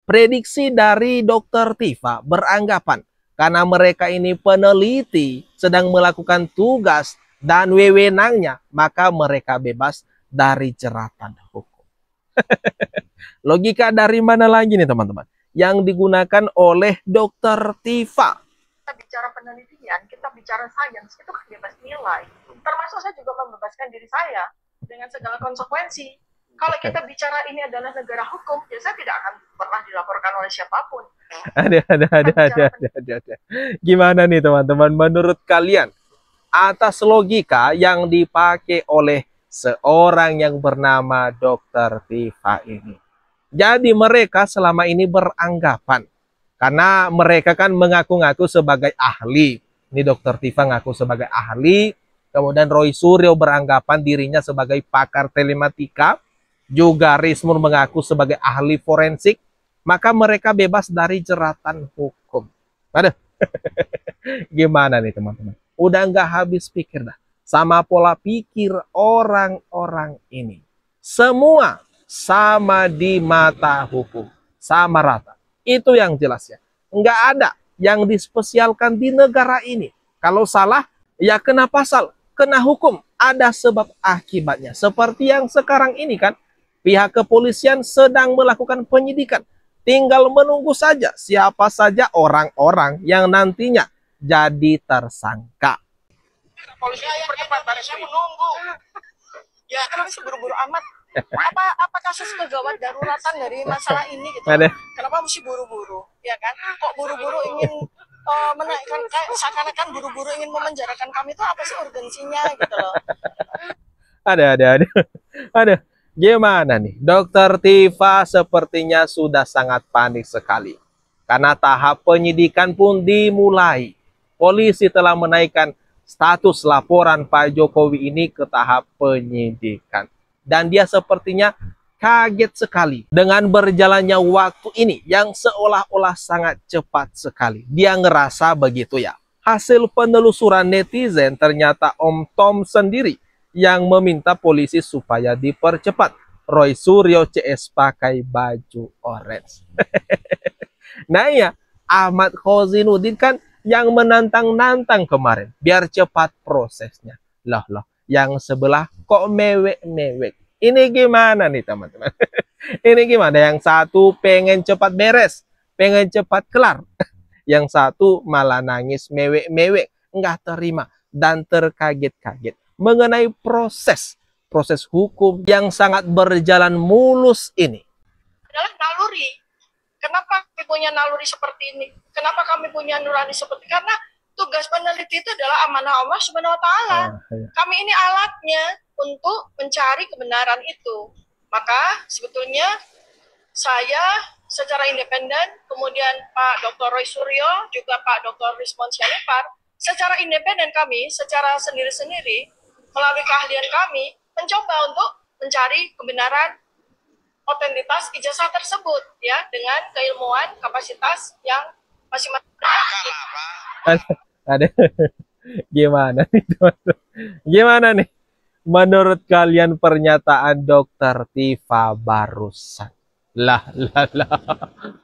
Prediksi dari Dr. Tifa beranggapan karena mereka ini peneliti sedang melakukan tugas dan wewenangnya, maka mereka bebas dari jeratan hukum. Logika dari mana lagi nih teman-teman? Yang digunakan oleh Dr. Tifa. Kita bicara penelitian, kita bicara sains, itu kan bebas nilai. Termasuk saya juga membebaskan diri saya dengan segala konsekuensi. Kalau kita bicara ini adalah negara hukum, ya saya tidak akan pernah dilaporkan oleh siapapun. Ada. Gimana nih teman-teman? Menurut kalian, atas logika yang dipakai oleh seorang yang bernama Dr. Tifa ini. Jadi mereka selama ini beranggapan, karena mereka kan mengaku-ngaku sebagai ahli. Ini Dr. Tifa ngaku sebagai ahli, kemudian Roy Suryo beranggapan dirinya sebagai pakar telematika, juga Rismon mengaku sebagai ahli forensik, maka mereka bebas dari jeratan hukum. Aduh, gimana nih teman-teman? Udah nggak habis pikir dah sama pola pikir orang-orang ini. Semua sama di mata hukum, sama rata. Itu yang jelas ya. Nggak ada yang dispesialkan di negara ini. Kalau salah, ya kena pasal, kena hukum. Ada sebab akibatnya. Seperti yang sekarang ini kan, pihak kepolisian sedang melakukan penyidikan. Tinggal menunggu saja siapa saja orang-orang yang nantinya jadi tersangka. Polisi percepat barisnya menunggu. Ya, kenapa sih buru-buru amat? Apa kasus kegawat daruratan dari masalah ini gitu? Kenapa mesti buru-buru? Ya kan? Kok buru-buru ingin menaikkan, kayak seakan-akan buru-buru ingin memenjarakan kami, itu apa sih urgensinya gitu loh? Ada. Gimana nih? Dr. Tifa sepertinya sudah sangat panik sekali. Karena tahap penyidikan pun dimulai. Polisi telah menaikkan status laporan Pak Jokowi ini ke tahap penyidikan. Dan dia sepertinya kaget sekali dengan berjalannya waktu ini yang seolah-olah sangat cepat sekali. Dia ngerasa begitu ya. Hasil penelusuran netizen ternyata Om Tom sendiri yang meminta polisi supaya dipercepat. Roy Suryo CS pakai baju orange. Nah ya, Ahmad Khozinuddin kan yang menantang-nantang kemarin. Biar cepat prosesnya. Loh, yang sebelah kok mewek-mewek. Ini gimana nih teman-teman? Ini gimana? Yang satu pengen cepat beres, pengen cepat kelar. Yang satu malah nangis mewek-mewek. Nggak terima dan terkaget-kaget mengenai proses hukum yang sangat berjalan mulus ini. Adalah naluri. Kenapa kami punya naluri seperti ini? Kenapa kami punya nurani seperti ini? Karena tugas peneliti itu adalah amanah Allah Subhanahu wa Ta'ala. Kami ini alatnya untuk mencari kebenaran itu. Maka sebetulnya saya secara independen, kemudian Pak Dr. Roy Suryo, juga Pak Dr. Rismon Syarifar, secara independen kami, secara sendiri-sendiri, melalui keahlian kami, mencoba untuk mencari kebenaran otentitas ijazah tersebut, ya, dengan keilmuan, kapasitas yang masing-masing. Ada. Gimana nih teman-teman? Gimana nih menurut kalian pernyataan Dr. Tifa barusan? Lah.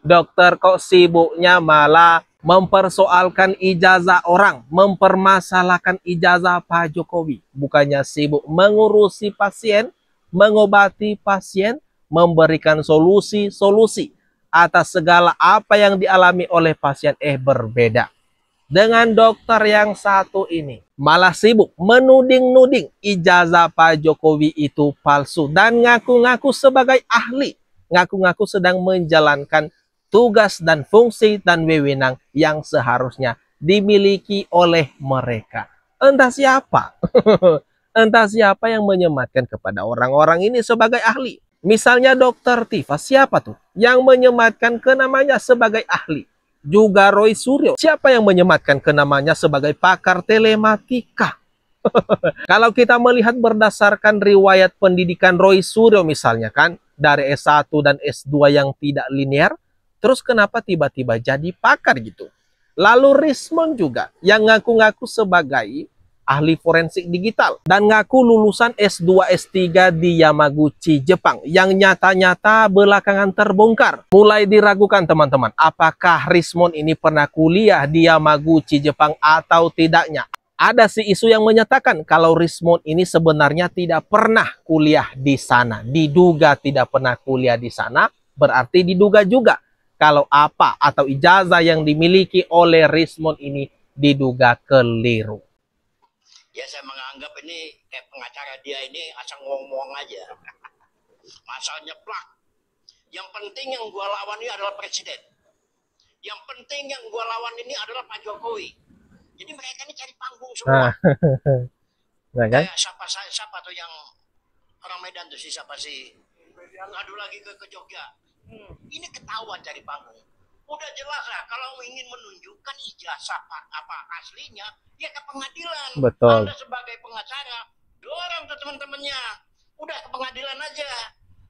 Dokter kok sibuknya malah mempersoalkan ijazah orang, mempermasalahkan ijazah Pak Jokowi. Bukannya sibuk mengurusi pasien, mengobati pasien, memberikan solusi atas segala apa yang dialami oleh pasien. Berbeda dengan dokter yang satu ini. Malah sibuk menuding-nuding ijazah Pak Jokowi itu palsu. Dan ngaku-ngaku sebagai ahli. Ngaku-ngaku sedang menjalankan tugas dan fungsi dan wewenang yang seharusnya dimiliki oleh mereka. Entah siapa. Entah siapa yang menyematkan kepada orang-orang ini sebagai ahli. Misalnya Dr. Tifa, siapa tuh yang menyematkan ke namanya sebagai ahli? Juga Roy Suryo, siapa yang menyematkan ke namanya sebagai pakar telematika? Kalau kita melihat berdasarkan riwayat pendidikan Roy Suryo misalnya kan, dari S1 dan S2 yang tidak linear, terus kenapa tiba-tiba jadi pakar gitu? Lalu Rismon juga yang ngaku-ngaku sebagai ahli forensik digital, dan ngaku lulusan S2 S3 di Yamaguchi, Jepang, yang nyata-nyata belakangan terbongkar. Mulai diragukan teman-teman, apakah Rismond ini pernah kuliah di Yamaguchi, Jepang atau tidaknya. Ada sih isu yang menyatakan kalau Rismond ini sebenarnya tidak pernah kuliah di sana. Diduga tidak pernah kuliah di sana, berarti diduga juga kalau apa atau ijazah yang dimiliki oleh Rismond ini diduga keliru. Ya saya menganggap ini kayak pengacara dia ini asal ngomong aja. Masal nyeplak. Yang penting yang gua lawan ini adalah presiden. Yang penting yang gua lawan ini adalah Pak Jokowi. Jadi mereka ini cari panggung semua. Nah, kan? Kayak siapa tuh yang orang Medan tuh siapa sih? Ngadu lagi ke Jogja. Ini ketahuan cari panggung. Udah jelas lah kalau ingin menunjukkan ijazah apa aslinya ya ke pengadilan. Betul. Anda sebagai pengacara dorong ke teman-temannya. Udah ke pengadilan aja.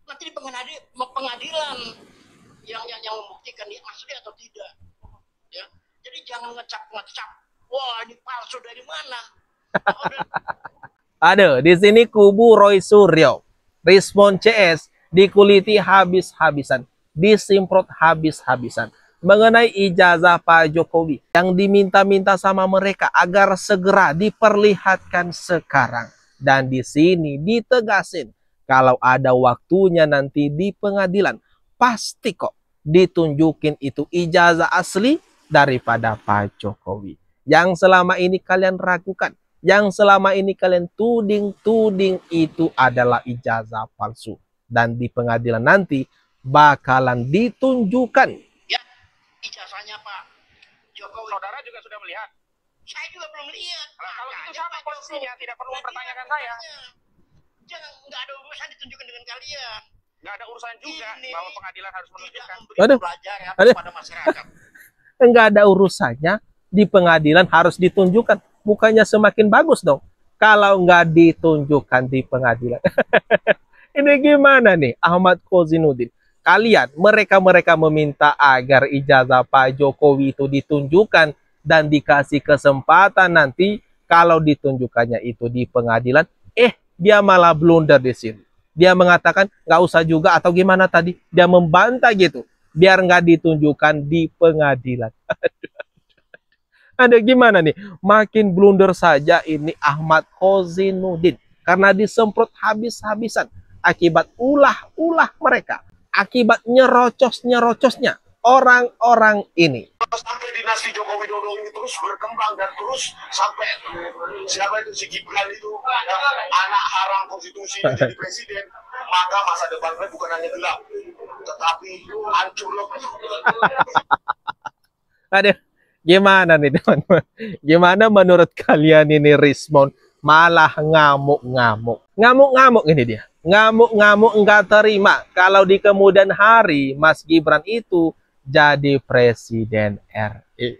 Nanti di pengadilan yang membuktikan ini asli atau tidak. Ya. Jadi jangan ngecap. Wah, ini palsu dari mana? Ada di sini kubu Roy Suryo, Rismond CS dikuliti habis-habisan, disemprot habis-habisan mengenai ijazah Pak Jokowi yang diminta-minta sama mereka agar segera diperlihatkan sekarang. Dan di sini ditegasin kalau ada waktunya nanti di pengadilan pasti kok ditunjukin itu ijazah asli daripada Pak Jokowi. Yang selama ini kalian ragukan, yang selama ini kalian tuding itu adalah ijazah palsu. Dan di pengadilan nanti bakalan ditunjukkan. Ya, ijazahnya Pak Jokowi. Saudara juga sudah melihat. Saya juga belum lihat. Kalau gitu sama posisinya, tidak perlu mempertanyakan saya. Jangan, nggak ada urusan ditunjukkan dengan kalian. Nggak ada urusan juga Ini bahwa pengadilan harus Tidak menunjukkan. memberi pelajaran kepada masyarakat. Enggak ada urusannya di pengadilan harus ditunjukkan. Bukannya semakin bagus dong kalau nggak ditunjukkan di pengadilan. Ini gimana nih Ahmad Kozinuddin? Kalian, mereka meminta agar ijazah Pak Jokowi itu ditunjukkan dan dikasih kesempatan nanti kalau ditunjukkannya itu di pengadilan. Dia malah blunder di sini. Dia mengatakan nggak usah juga atau gimana tadi. Dia membantah gitu. Biar nggak ditunjukkan di pengadilan. Ada gimana nih? Makin blunder saja ini Ahmad Kozinuddin. Karena disemprot habis-habisan. Akibat ulah-ulah mereka. Akibat nyerocos-nyerocosnya orang-orang ini. Sampai dinasti Joko Widodo ini terus berkembang dan terus sampai siapa itu si Gibran itu anak haram konstitusi menjadi presiden, maka masa depannya bukan hanya gelap tetapi hancur lebih. Ada gimana nih teman-teman? Gimana menurut kalian ini Rismond malah ngamuk-ngamuk? Ngamuk-ngamuk ini dia. Ngamuk-ngamuk enggak terima kalau di kemudian hari Mas Gibran itu jadi presiden RI.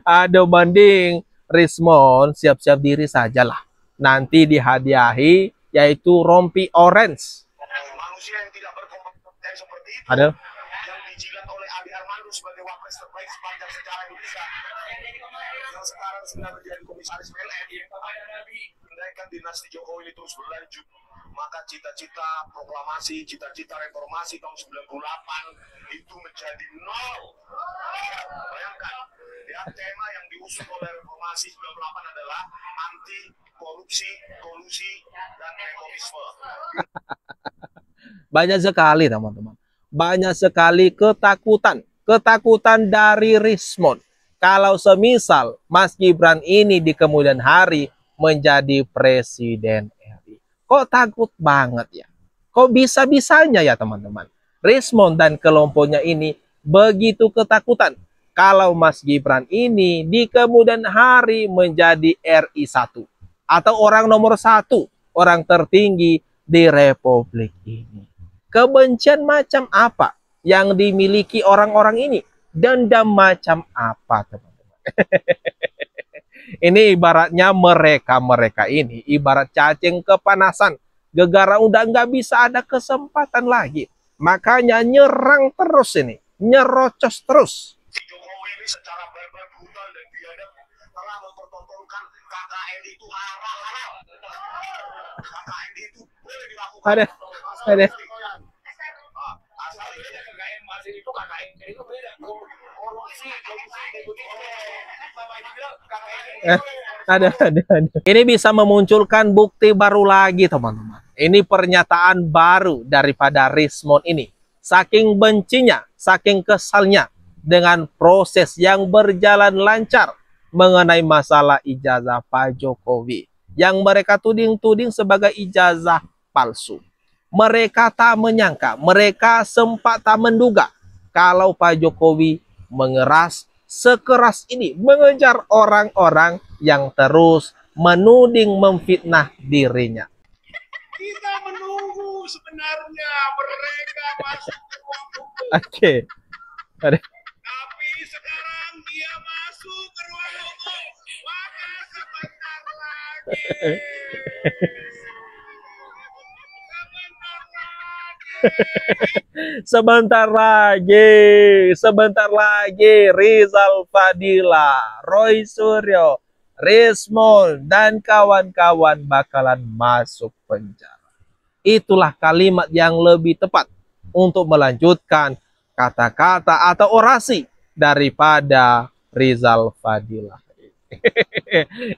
Aduh, banding Rismond siap-siap diri sajalah. Nanti dihadiahi yaitu rompi orange. Manusia yang tidak berkompeten seperti itu, Aduh. yang dijilat oleh Adi Armando sebagai wapres terbaik sepanjang sejarah Indonesia, yang sekarang sedang menjadi komisaris PLN, andaikan dinasti Jokowi ini terus berlanjut, maka cita-cita proklamasi, cita-cita reformasi tahun 98 itu menjadi nol. Bayangkan, ya, tema yang diusung oleh reformasi 98 adalah anti korupsi, kolusi, dan nepotisme. Banyak sekali teman-teman. Banyak sekali ketakutan. Ketakutan dari Rismond. Kalau semisal Mas Gibran ini di kemudian hari menjadi presiden RI. Kok takut banget ya? Kok bisa-bisanya ya teman-teman? Rismond dan kelompoknya ini begitu ketakutan. Kalau Mas Gibran ini di kemudian hari menjadi RI 1. Atau orang nomor 1. Orang tertinggi di Republik ini. Kebencian macam apa yang dimiliki orang-orang ini? Dendam macam apa teman-teman? Ini ibaratnya mereka ini ibarat cacing kepanasan. Gegara udah nggak bisa ada kesempatan lagi. Makanya nyerang terus ini. Nyerocos terus. Jokowi ini secara barbar, brutal, dan biadab telah mempertontonkan KKN itu halal. KKN itu boleh dilakukan. Ada. Asal ini KKN masih itu KKN itu beda. Korupsi, Ada. Ini bisa memunculkan bukti baru lagi, teman-teman. Ini pernyataan baru daripada Rismond ini. Saking bencinya, saking kesalnya dengan proses yang berjalan lancar mengenai masalah ijazah Pak Jokowi yang mereka tuding-tuding sebagai ijazah palsu. Mereka tak menyangka, mereka sempat tak menduga kalau Pak Jokowi mengeras sekeras ini mengejar orang-orang yang terus menuding memfitnah dirinya. kita menunggu sebenarnya mereka masuk ke ruang hukum. Oke. Ada. Tapi sekarang dia masuk ke ruang hukum. Maka sebentar lagi. Sebentar lagi Rizal Fadila, Roy Suryo, Rismond dan kawan-kawan bakalan masuk penjara. Itulah kalimat yang lebih tepat untuk melanjutkan kata-kata atau orasi daripada Rizal Fadila.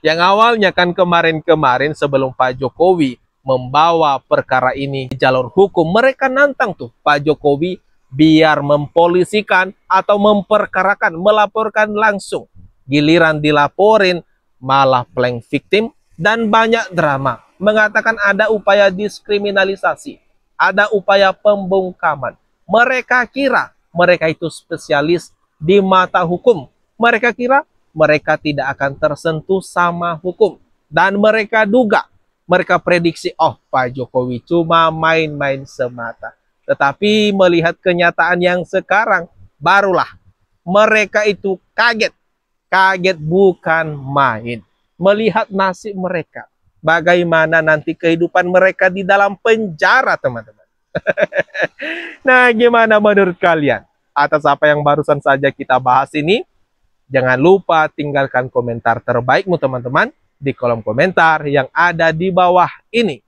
Yang awalnya kan kemarin-kemarin sebelum Pak Jokowi membawa perkara ini di jalur hukum, mereka nantang tuh Pak Jokowi biar mempolisikan atau memperkarakan, melaporkan langsung. Giliran dilaporin malah playing victim dan banyak drama. Mengatakan ada upaya diskriminalisasi, ada upaya pembungkaman. Mereka kira mereka itu spesialis di mata hukum. Mereka kira mereka tidak akan tersentuh sama hukum. Dan mereka duga, mereka prediksi, oh Pak Jokowi cuma main-main semata. Tetapi melihat kenyataan yang sekarang, barulah mereka itu kaget. Kaget bukan main. Melihat nasib mereka. Bagaimana nanti kehidupan mereka di dalam penjara, teman-teman. Nah, gimana menurut kalian? Atas apa yang barusan saja kita bahas ini, jangan lupa tinggalkan komentar terbaikmu, teman-teman, di kolom komentar yang ada di bawah ini.